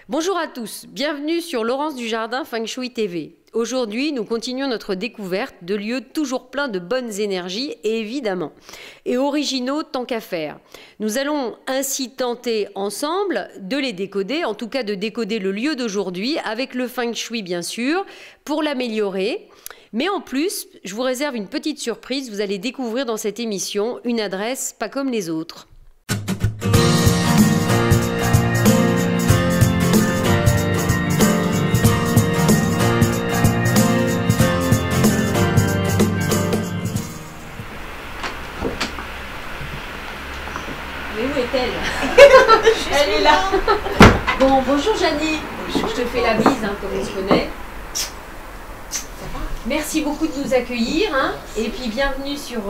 Bonjour à tous, bienvenue sur Laurence Dujardin Feng Shui TV. Aujourd'hui, nous continuons notre découverte de lieux toujours pleins de bonnes énergies, évidemment, et originaux tant qu'à faire. Nous allons ainsi tenter ensemble de les décoder, en tout cas de décoder le lieu d'aujourd'hui, avec le Feng Shui bien sûr, pour l'améliorer. Mais en plus, je vous réserve une petite surprise, vous allez découvrir dans cette émission une adresse pas comme les autres. Mais où est-elle? Elle est là. Bon, bonjour Janie. Bonjour. Je te fais la bise, comme on se connaît. Merci beaucoup de nous accueillir. Et puis bienvenue sur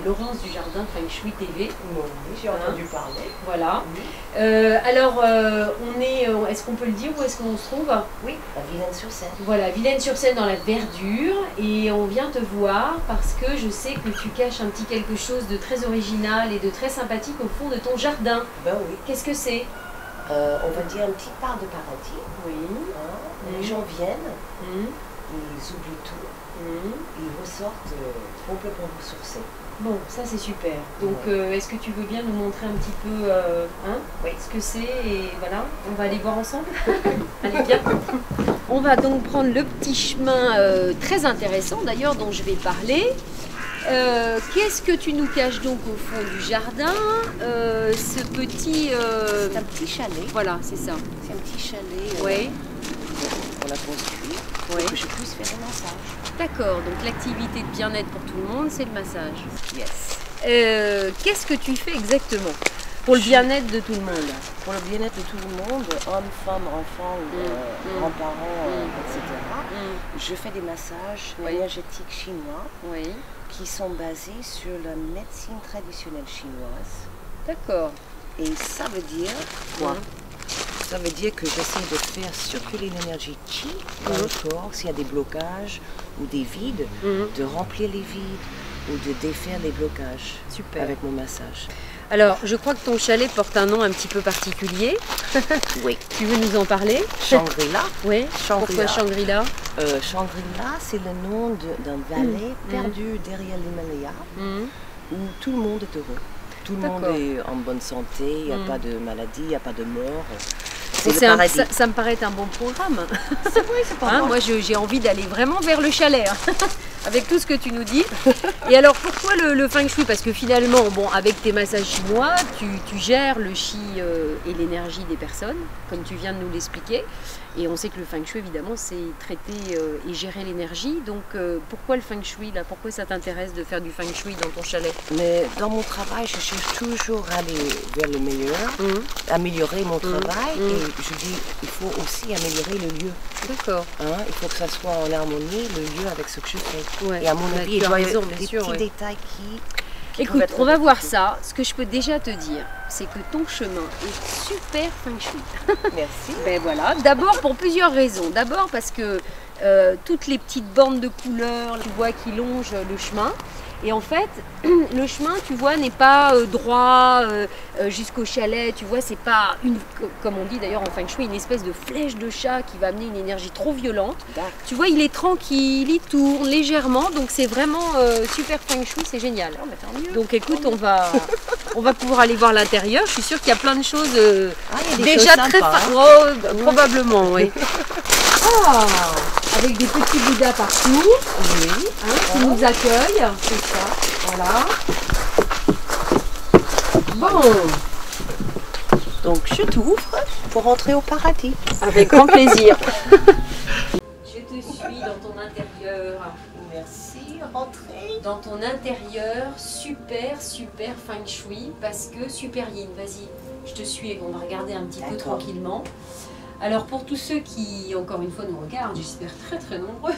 Laurence Dujardin Feng Shui TV. Oui, j'ai entendu parler. Voilà. Oui. On est, est-ce qu'on peut le dire, où est-ce qu'on se trouve? Oui, à Vilaine-sur-Seine. Voilà, Vilaine-sur-Seine dans la Verdure. Et on vient te voir parce que je sais que tu caches un petit quelque chose de très original et de très sympathique au fond de ton jardin. Ben oui. Qu'est-ce que c'est? On va dire un petit part de paradis. Oui. Les gens viennent, ils oublient tout, ils ressortent complètement ressourcés. Bon, ça c'est super. Donc, est-ce que tu veux bien nous montrer un petit peu Oui. ce que c'est? Et voilà, on va aller voir ensemble. Allez, bien. On va donc prendre le petit chemin très intéressant d'ailleurs dont je vais parler. Qu'est-ce que tu nous caches donc au fond du jardin? Ce petit... C'est un petit chalet. Voilà, c'est ça. C'est un petit chalet Oui. qu'on a construit pour que je puisse faire un massage. D'accord, donc l'activité de bien-être pour tout le monde, c'est le massage. Yes. Qu'est-ce que tu fais exactement pour le bien-être de tout le monde? Pour le bien-être de tout le monde, hommes, femmes, enfants, grands-parents, etc. Je fais des massages énergétiques chinois qui sont basés sur la médecine traditionnelle chinoise. D'accord. Et ça veut dire quoi? Ça veut dire que j'essaie de faire circuler l'énergie chi dans le corps, s'il y a des blocages ou des vides, de remplir les vides ou de défaire les blocages. Super. Avec mon massage. Alors, je crois que ton chalet porte un nom un petit peu particulier. Oui. Tu veux nous en parler? Shangri-La. Oui. Shangri-La. Pourquoi Shangri-La? Shangri-La, c'est le nom d'un vallée perdu derrière l'Himalaya où tout le monde est heureux. Tout le monde est en bonne santé, il n'y a pas de maladie, il n'y a pas de mort. Ça me paraît un bon programme. C'est vrai, c'est pas Moi, j'ai envie d'aller vraiment vers le chalet, avec tout ce que tu nous dis. Et alors, pourquoi le Feng Shui? Parce que finalement, bon, avec tes massages chinois, tu gères le chi et l'énergie des personnes, comme tu viens de nous l'expliquer. Et on sait que le Feng Shui, évidemment, c'est traiter et gérer l'énergie. Donc, pourquoi le Feng Shui, là? Pourquoi ça t'intéresse de faire du Feng Shui dans ton chalet? Mais dans mon travail, je cherche toujours à aller vers le meilleur, améliorer mon travail. Et je dis, il faut aussi améliorer le lieu. D'accord. Il faut que ça soit en harmonie, le lieu, avec ce que je fais. Ouais. Et à mon avis, il doit y avoir des petits détails qui Écoute, on va voir ça. Ce que je peux déjà te dire, c'est que ton chemin est super Feng Shui. Merci. Ben voilà. D'abord pour plusieurs raisons. D'abord parce que toutes les petites bandes de couleurs, tu vois, qui longent le chemin. Et en fait, le chemin, tu vois, n'est pas droit jusqu'au chalet. Tu vois, c'est pas comme on dit d'ailleurs en Feng Shui, une espèce de flèche de chat qui va amener une énergie trop violente. Tu vois, il est tranquille, il tourne légèrement, donc c'est vraiment super Feng Shui, c'est génial. Oh, mais tant mieux. Donc écoute, on va pouvoir aller voir l'intérieur. Je suis sûre qu'il y a plein de choses il y a des déjà choses très sympas, probablement, oui. Avec des petits bouddhas partout, qui nous accueillent, c'est ça, voilà. Bon, Donc je t'ouvre pour rentrer au paradis. avec grand plaisir. Je te suis dans ton intérieur. Merci, rentrez. Dans ton intérieur, super Feng Shui, parce que super yin, vas-y, je te suis et on va regarder un petit peu tranquillement. Alors pour tous ceux qui, encore une fois, nous regardent, j'espère très nombreux,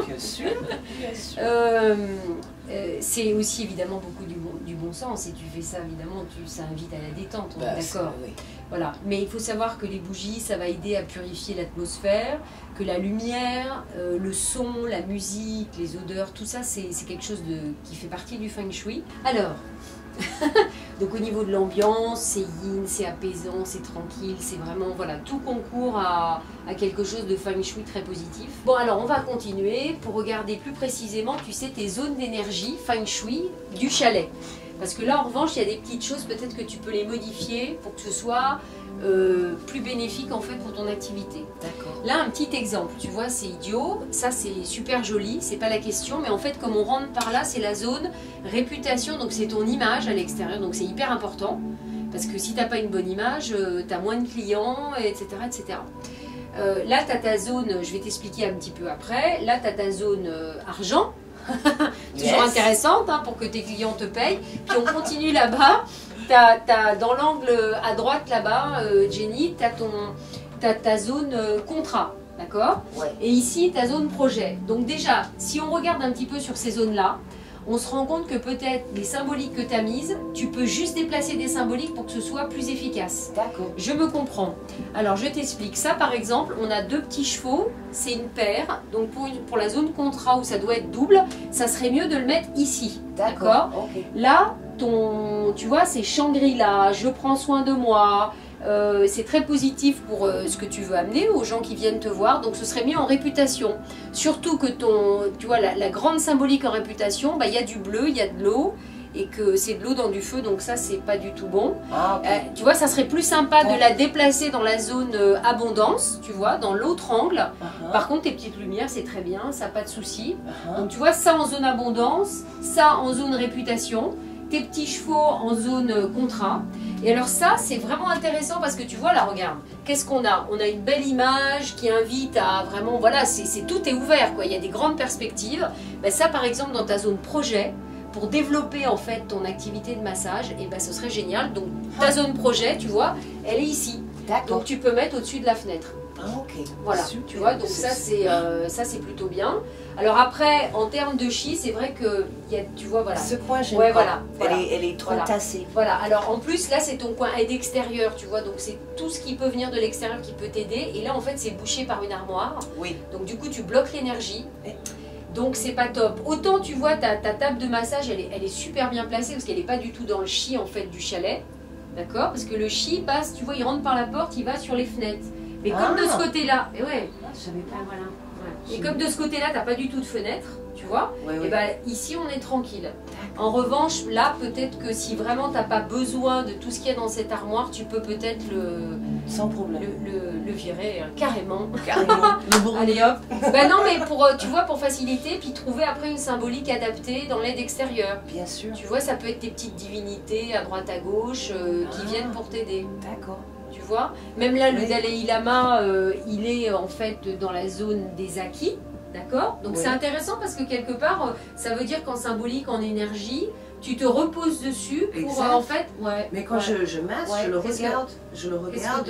Bien sûr, bien sûr. c'est aussi évidemment beaucoup du bon sens, et tu fais ça évidemment, ça invite à la détente, on est d'accord. Oui. Voilà. Mais il faut savoir que les bougies, ça va aider à purifier l'atmosphère, que la lumière, le son, la musique, les odeurs, tout ça, c'est quelque chose qui fait partie du Feng Shui. Alors, Donc au niveau de l'ambiance, c'est yin, c'est apaisant, c'est tranquille, c'est vraiment, voilà, tout concourt à quelque chose de feng shui très positif. Bon, alors on va continuer pour regarder plus précisément, tu sais, tes zones d'énergie feng shui du chalet. Parce que là, en revanche, il y a des petites choses, peut-être que tu peux les modifier pour que ce soit plus bénéfique en fait pour ton activité. D'accord. Là, un petit exemple, tu vois, c'est idiot, ça c'est super joli, c'est pas la question, mais en fait, comme on rentre par là, c'est la zone réputation, donc c'est ton image à l'extérieur, donc c'est hyper important, parce que si t'as pas une bonne image, t'as moins de clients, etc. etc. Là, tu as ta zone, je vais t'expliquer un petit peu après, là, tu as ta zone argent, toujours intéressante hein, pour que tes clients te payent. Puis on continue là-bas, dans l'angle à droite là-bas, Jenny, tu as ta zone contrat, d'accord? Ouais. Et ici, ta zone projet. Donc déjà, si on regarde un petit peu sur ces zones-là, on se rend compte que peut-être les symboliques que tu as mises, tu peux juste déplacer des symboliques pour que ce soit plus efficace. D'accord. Je me comprends. Alors je t'explique. Ça par exemple, on a 2 petits chevaux, c'est une paire. Donc pour la zone contrat où ça doit être double, ça serait mieux de le mettre ici. D'accord. Okay. Là, tu vois, c'est Shangri-La, je prends soin de moi. C'est très positif pour ce que tu veux amener aux gens qui viennent te voir, donc ce serait mieux en réputation. Surtout que tu vois, la grande symbolique en réputation, bah, y a du bleu, il y a de l'eau, et que c'est de l'eau dans du feu, donc ça c'est pas du tout bon. Ah, okay. Tu vois, ça serait plus sympa de la déplacer dans la zone abondance, tu vois, dans l'autre angle. Par contre, tes petites lumières, c'est très bien, ça pas de souci. Donc tu vois, ça en zone abondance, ça en zone réputation, tes petits chevaux en zone contrat. Et alors ça, c'est vraiment intéressant parce que tu vois, là, regarde, qu'est-ce qu'on a? On a une belle image qui invite à vraiment, voilà, tout est ouvert, quoi. Il y a des grandes perspectives. Ben, ça, par exemple, dans ta zone projet, pour développer en fait ton activité de massage, et ben, ce serait génial. Donc ta zone projet, tu vois, elle est ici. Donc tu peux mettre au-dessus de la fenêtre. Ah, ok. Voilà, super. tu vois, donc ça c'est plutôt bien. Alors après, en termes de chi, c'est vrai que tu vois, voilà. Ce coin, j'aime ouais, pas. voilà. Elle est trop tassée. Voilà, alors en plus là c'est ton coin aide extérieur, tu vois, donc c'est tout ce qui peut venir de l'extérieur qui peut t'aider. Et là en fait c'est bouché par une armoire. Oui. Donc du coup tu bloques l'énergie. Donc c'est pas top. Autant tu vois ta table de massage, elle est super bien placée parce qu'elle n'est pas du tout dans le chi en fait du chalet. D'accord? Parce que le chi passe, tu vois, il rentre par la porte, il va sur les fenêtres. Mais comme de ce côté-là, et ouais, je savais pas. Voilà. Ouais. Et comme de ce côté-là, t'as pas du tout de fenêtre, tu vois, et ben ici on est tranquille. En revanche, là, peut-être que si vraiment t'as pas besoin de tout ce qu'il y a dans cette armoire, tu peux peut-être sans problème le virer carrément. Carrément. Allez hop. Ben non, mais tu vois, pour faciliter, puis trouver après une symbolique adaptée dans l'aide extérieure. Bien sûr. Tu vois, ça peut être tes petites divinités à droite à gauche qui viennent pour t'aider. D'accord. Tu vois, même là, le Dalai Lama, il est en fait dans la zone des acquis, d'accord? Donc c'est intéressant parce que quelque part, ça veut dire qu'en symbolique, en énergie, tu te reposes dessus pour en fait... Ouais, mais quand je masse, je le regarde,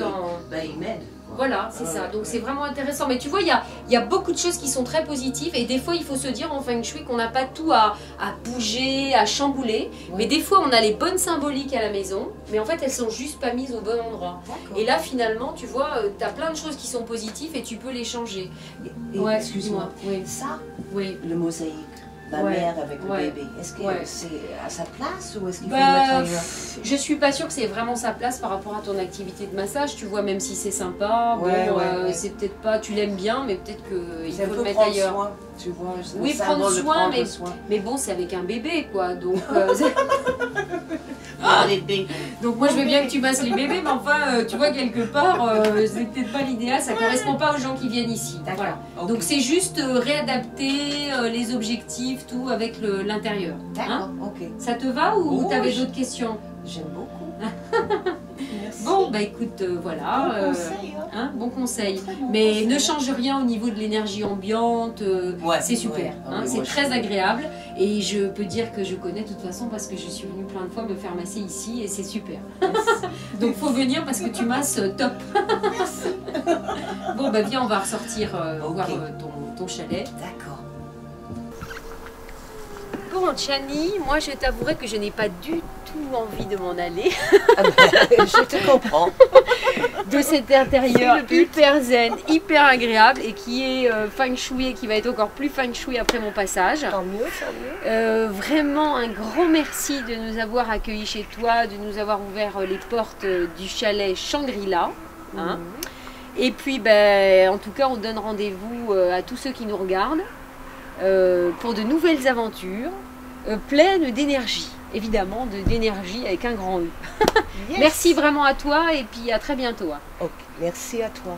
il m'aide. Voilà, c'est ça. Donc c'est vraiment intéressant. Mais tu vois, il y a beaucoup de choses qui sont très positives et des fois, il faut se dire en Feng Shui qu'on n'a pas tout à bouger, à chambouler. Mais des fois, on a les bonnes symboliques à la maison, mais en fait, elles sont juste pas mises au bon endroit. Et là, finalement, tu vois, tu as plein de choses qui sont positives et tu peux les changer. Excuse-moi, ça, le mosaïque. La mère avec le bébé, est-ce que c'est à sa place ou est-ce qu'il faut le mettre ailleurs? Je suis pas sûre que c'est vraiment sa place par rapport à ton activité de massage, tu vois, même si c'est sympa, c'est peut-être pas, tu l'aimes bien, mais peut-être qu'il faut le mettre ailleurs. Soin, tu vois, oui, prendre soin, mais bon, c'est avec un bébé, quoi, donc... les bébés. Donc moi je veux bien que tu masses les bébés, mais enfin tu vois quelque part c'est peut-être pas l'idéal, ça correspond pas aux gens qui viennent ici. Voilà. Donc c'est juste réadapter les objectifs, tout avec l'intérieur. D'accord, Ça te va ou tu avais d'autres questions? J'aime beaucoup. Merci. Bon bah écoute, voilà. Bon conseil. Bon conseil. Mais ne change rien au niveau de l'énergie ambiante, c'est super. C'est très agréable. Et je peux dire que je connais de toute façon parce que je suis venue plein de fois me faire masser ici et c'est super. Donc faut venir parce que tu masses top. Bon bah viens, on va ressortir voir ton chalet. D'accord. Bon franchement, Chani, moi je t'avouerai que je n'ai pas du tout envie de m'en aller. Je te comprends. De cet intérieur hyper zen, hyper agréable et qui est feng shui et qui va être encore plus feng shui après mon passage. Tant mieux, tant mieux. Vraiment un grand merci de nous avoir accueillis chez toi, de nous avoir ouvert les portes du chalet Shangri-La. Hein. Et puis, en tout cas, on donne rendez-vous à tous ceux qui nous regardent pour de nouvelles aventures pleines d'énergie. Évidemment, d'énergie avec un grand E. Yes. Merci vraiment à toi et puis à très bientôt. Okay. Merci à toi.